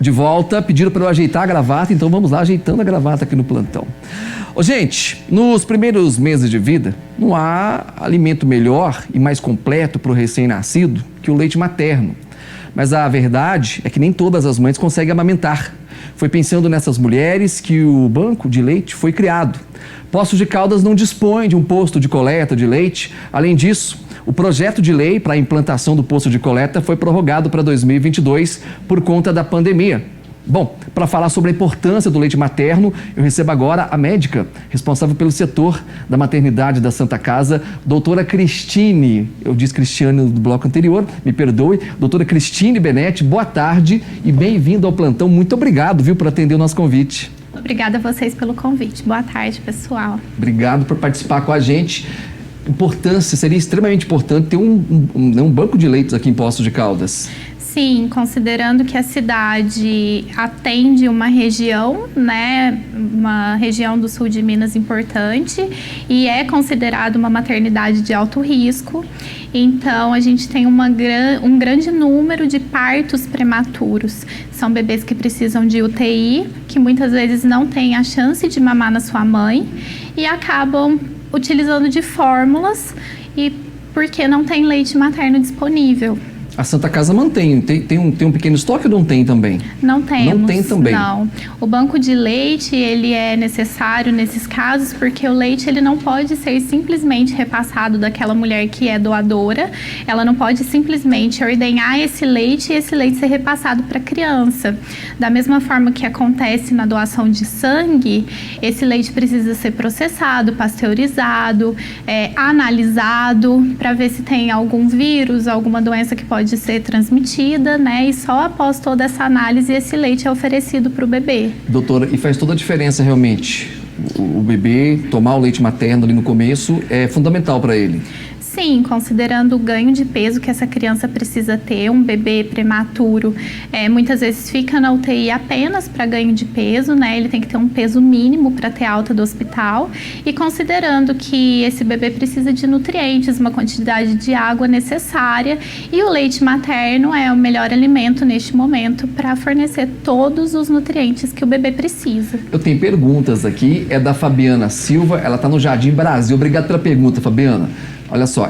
De volta, pediram para eu ajeitar a gravata, então vamos lá ajeitando a gravata aqui no plantão. Ô, gente, nos primeiros meses de vida, não há alimento melhor e mais completo para o recém-nascido que o leite materno. Mas a verdade é que nem todas as mães conseguem amamentar. Foi pensando nessas mulheres que o banco de leite foi criado. Poços de Caldas não dispõe de um posto de coleta de leite. Além disso, o projeto de lei para a implantação do posto de coleta foi prorrogado para 2022 por conta da pandemia. Bom, para falar sobre a importância do leite materno, eu recebo agora a médica responsável pelo setor da maternidade da Santa Casa, doutora Cristine. Eu disse Cristiane do bloco anterior, me perdoe. Doutora Cristine Benetti, boa tarde e bem-vindo ao plantão. Muito obrigado, viu, por atender o nosso convite. Obrigada a vocês pelo convite. Boa tarde, pessoal. Obrigado por participar com a gente. Importância, seria extremamente importante ter um banco de leitos aqui em Poços de Caldas. Sim, considerando que a cidade atende uma região, né, uma região do sul de Minas importante e é considerada uma maternidade de alto risco. Então, a gente tem um grande número de partos prematuros. São bebês que precisam de UTI, que muitas vezes não têm a chance de mamar na sua mãe e acabam utilizando de fórmulas e porque não tem leite materno disponível. A Santa Casa mantém, tem um pequeno estoque ou não tem também? Não temos. Não tem também? Não. O banco de leite, ele é necessário nesses casos porque o leite, ele não pode ser simplesmente repassado daquela mulher que é doadora. Ela não pode simplesmente ordenhar esse leite e esse leite ser repassado para a criança. Da mesma forma que acontece na doação de sangue, esse leite precisa ser processado, pasteurizado, analisado para ver se tem algum vírus, alguma doença que pode ser transmitida, né? E só após toda essa análise esse leite é oferecido para o bebê. Doutora, e faz toda a diferença realmente? O bebê tomar o leite materno ali no começo é fundamental para ele? Sim, considerando o ganho de peso que essa criança precisa ter, um bebê prematuro muitas vezes fica na UTI apenas para ganho de peso, né? Ele tem que ter um peso mínimo para ter alta do hospital e considerando que esse bebê precisa de nutrientes, uma quantidade de água necessária e o leite materno é o melhor alimento neste momento para fornecer todos os nutrientes que o bebê precisa. Eu tenho perguntas aqui, é da Fabiana Silva, ela está no Jardim Brasil. Obrigado pela pergunta, Fabiana. Olha só,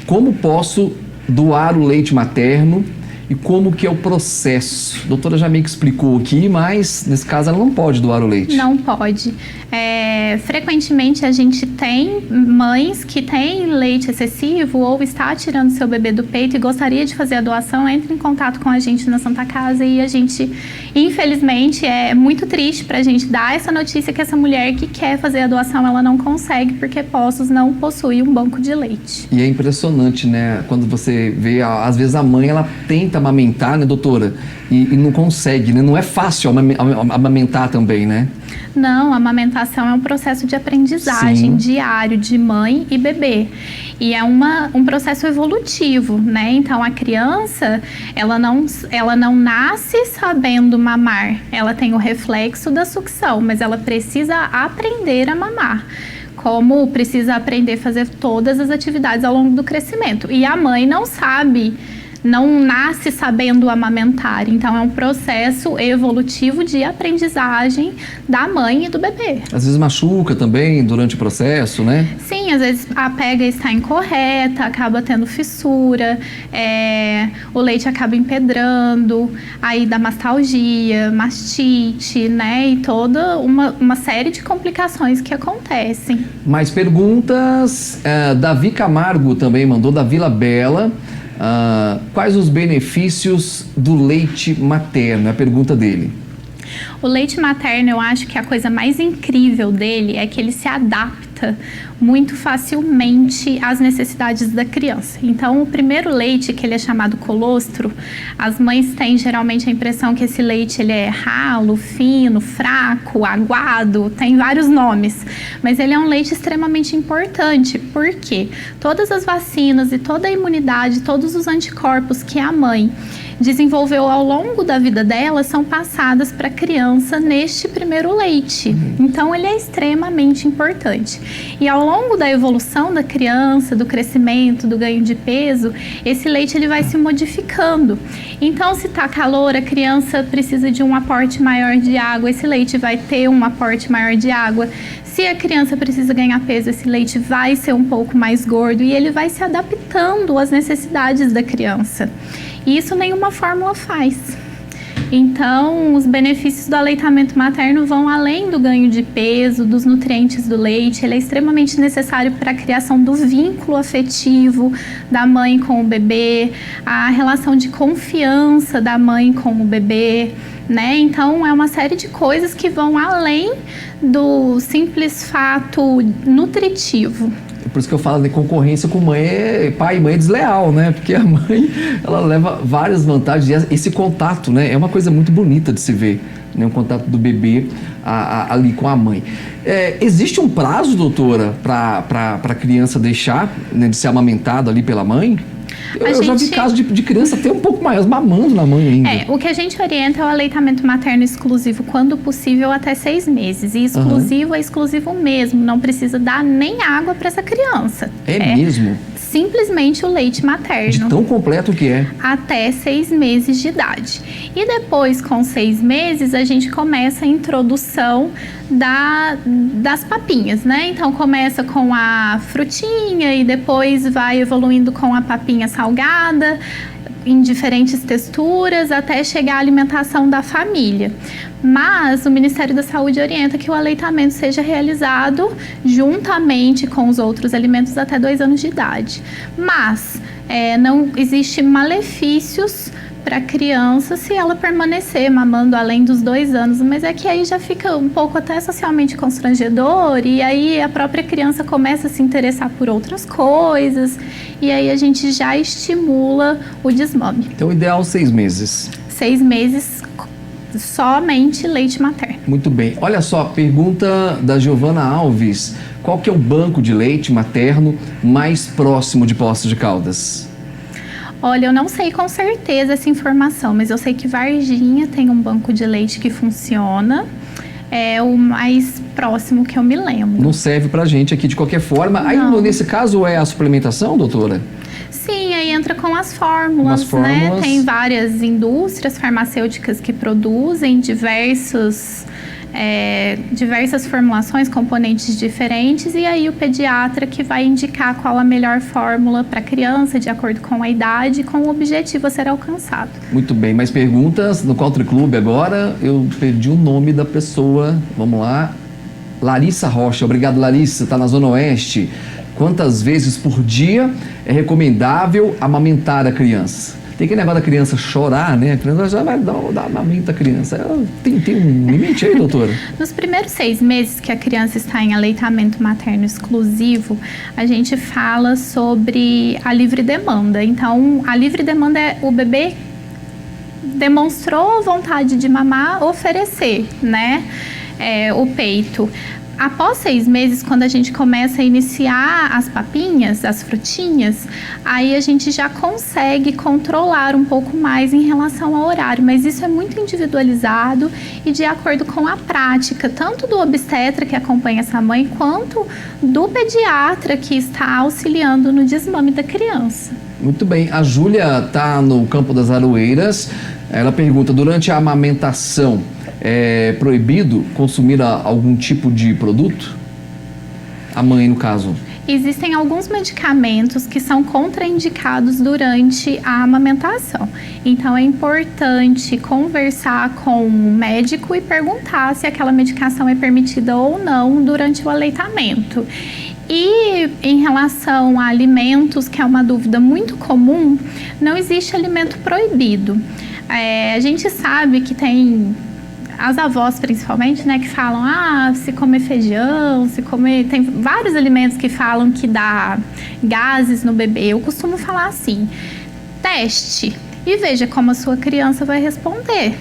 como posso doar o leite materno e como que é o processo? A doutora já meio que explicou aqui, mas nesse caso ela não pode doar o leite. Não pode. Frequentemente a gente tem mães que têm leite excessivo ou está tirando seu bebê do peito e gostaria de fazer a doação, entra em contato com a gente na Santa Casa e a gente, infelizmente, é muito triste pra gente dar essa notícia que essa mulher que quer fazer a doação, ela não consegue porque Poços não possui um banco de leite. E é impressionante, né? Quando você vê, às vezes a mãe, ela tenta amamentar, né, doutora? E não consegue, né? Não é fácil amamentar também, né? Não, a amamentação é um processo de aprendizagem Sim. diário de mãe e bebê. E é um processo evolutivo, né? Então, a criança, ela não nasce sabendo mamar. Ela tem o reflexo da sucção, mas ela precisa aprender a mamar. Como precisa aprender a fazer todas as atividades ao longo do crescimento. E a mãe não nasce sabendo amamentar, então é um processo evolutivo de aprendizagem da mãe e do bebê. Às vezes machuca também durante o processo, né? Sim, às vezes a pega está incorreta, acaba tendo fissura, o leite acaba empedrando, aí dá mastalgia, mastite, né? E toda uma série de complicações que acontecem. Mais perguntas? Davi Camargo também mandou, da Vila Bela. Quais os benefícios do leite materno? É a pergunta dele. O leite materno, eu acho que a coisa mais incrível dele é que ele se adapta muito facilmente às necessidades da criança. Então, o primeiro leite, que ele é chamado colostro, as mães têm geralmente a impressão que esse leite ele é ralo, fino, fraco, aguado, tem vários nomes. Mas ele é um leite extremamente importante, porque todas as vacinas e toda a imunidade, todos os anticorpos que a mãe desenvolveu ao longo da vida dela são passadas para a criança neste primeiro leite. Então, ele é extremamente importante. E ao longo da evolução da criança, do crescimento, do ganho de peso, esse leite ele vai se modificando. Então, se está calor, a criança precisa de um aporte maior de água, esse leite vai ter um aporte maior de água. Se a criança precisa ganhar peso, esse leite vai ser um pouco mais gordo e ele vai se adaptando às necessidades da criança. E isso nenhuma fórmula faz. Então, os benefícios do aleitamento materno vão além do ganho de peso, dos nutrientes do leite. Ele é extremamente necessário para a criação do vínculo afetivo da mãe com o bebê, a relação de confiança da mãe com o bebê, né? Então, é uma série de coisas que vão além do simples fato nutritivo. Por isso que eu falo de concorrência com pai e mãe é desleal, né? Porque a mãe, ela leva várias vantagens. E esse contato, né? É uma coisa muito bonita de se ver, né? Um contato do bebê ali com a mãe. Existe um prazo, doutora, para a criança deixar, né, de ser amamentada ali pela mãe? Eu já vi casos de criança até um pouco mais mamando na mãe ainda. O que a gente orienta é o aleitamento materno exclusivo, quando possível, até 6 meses. E exclusivo é exclusivo mesmo, não precisa dar nem água para essa criança. É mesmo? Simplesmente o leite materno. De tão completo que é. Até 6 meses de idade. E depois, com 6 meses, a gente começa a introdução das papinhas, né? Então, começa com a frutinha e depois vai evoluindo com a papinha salgada, em diferentes texturas, até chegar à alimentação da família. Mas o Ministério da Saúde orienta que o aleitamento seja realizado juntamente com os outros alimentos até 2 anos de idade. Mas não existe malefícios para a criança se ela permanecer mamando além dos 2 anos, mas é que aí já fica um pouco até socialmente constrangedor e aí a própria criança começa a se interessar por outras coisas e aí a gente já estimula o desmame. Então, o ideal 6 meses. 6 meses somente leite materno. Muito bem. Olha só, pergunta da Giovana Alves. Qual que é o banco de leite materno mais próximo de Poços de Caldas? Olha, eu não sei com certeza essa informação, mas eu sei que Varginha tem um banco de leite que funciona. É o mais próximo que eu me lembro. Não serve pra gente aqui de qualquer forma. Aí, nesse caso, é a suplementação, doutora? Sim, aí entra com as fórmulas, né? Tem várias indústrias farmacêuticas que produzem diversas formulações, componentes diferentes, e aí o pediatra que vai indicar qual a melhor fórmula para a criança, de acordo com a idade e com o objetivo a ser alcançado. Muito bem, mais perguntas no Country Club agora. Eu perdi o nome da pessoa, vamos lá. Larissa Rocha, obrigado Larissa, está na Zona Oeste. Quantas vezes por dia é recomendável amamentar a criança? Tem aquele negócio da criança chorar, né? A criança já vai dar amamenta a criança. Tem um limite aí, doutora? Nos primeiros 6 meses que a criança está em aleitamento materno exclusivo, a gente fala sobre a livre demanda. Então, a livre demanda é o bebê demonstrou vontade de mamar, oferecer, né? O peito. Após 6 meses, quando a gente começa a iniciar as papinhas, as frutinhas, aí a gente já consegue controlar um pouco mais em relação ao horário, mas isso é muito individualizado e de acordo com a prática, tanto do obstetra que acompanha essa mãe, quanto do pediatra que está auxiliando no desmame da criança. Muito bem, a Júlia está no Campo das Aroeiras, ela pergunta, durante a amamentação, é proibido consumir algum tipo de produto? A mãe, no caso. Existem alguns medicamentos que são contraindicados durante a amamentação. Então, é importante conversar com o médico e perguntar se aquela medicação é permitida ou não durante o aleitamento. E em relação a alimentos, que é uma dúvida muito comum, não existe alimento proibido. A gente sabe que tem as avós principalmente, né, que falam, se comer feijão, tem vários alimentos que falam que dá gases no bebê. Eu costumo falar assim, teste e veja como a sua criança vai responder.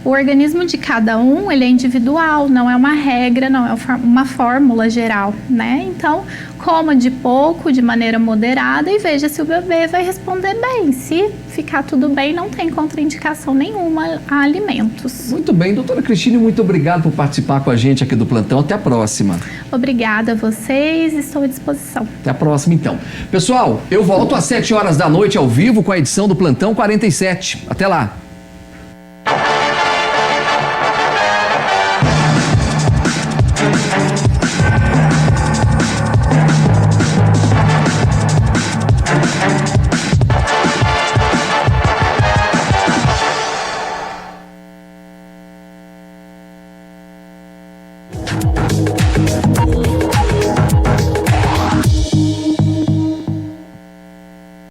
O organismo de cada um, ele é individual, não é uma regra, não é uma fórmula geral, né? Então, coma de pouco, de maneira moderada e veja se o bebê vai responder bem. Se ficar tudo bem, não tem contraindicação nenhuma a alimentos. Muito bem, doutora Cristine, muito obrigado por participar com a gente aqui do plantão. Até a próxima. Obrigada a vocês, estou à disposição. Até a próxima, então. Pessoal, eu volto às 7 horas da noite ao vivo com a edição do Plantão 47. Até lá.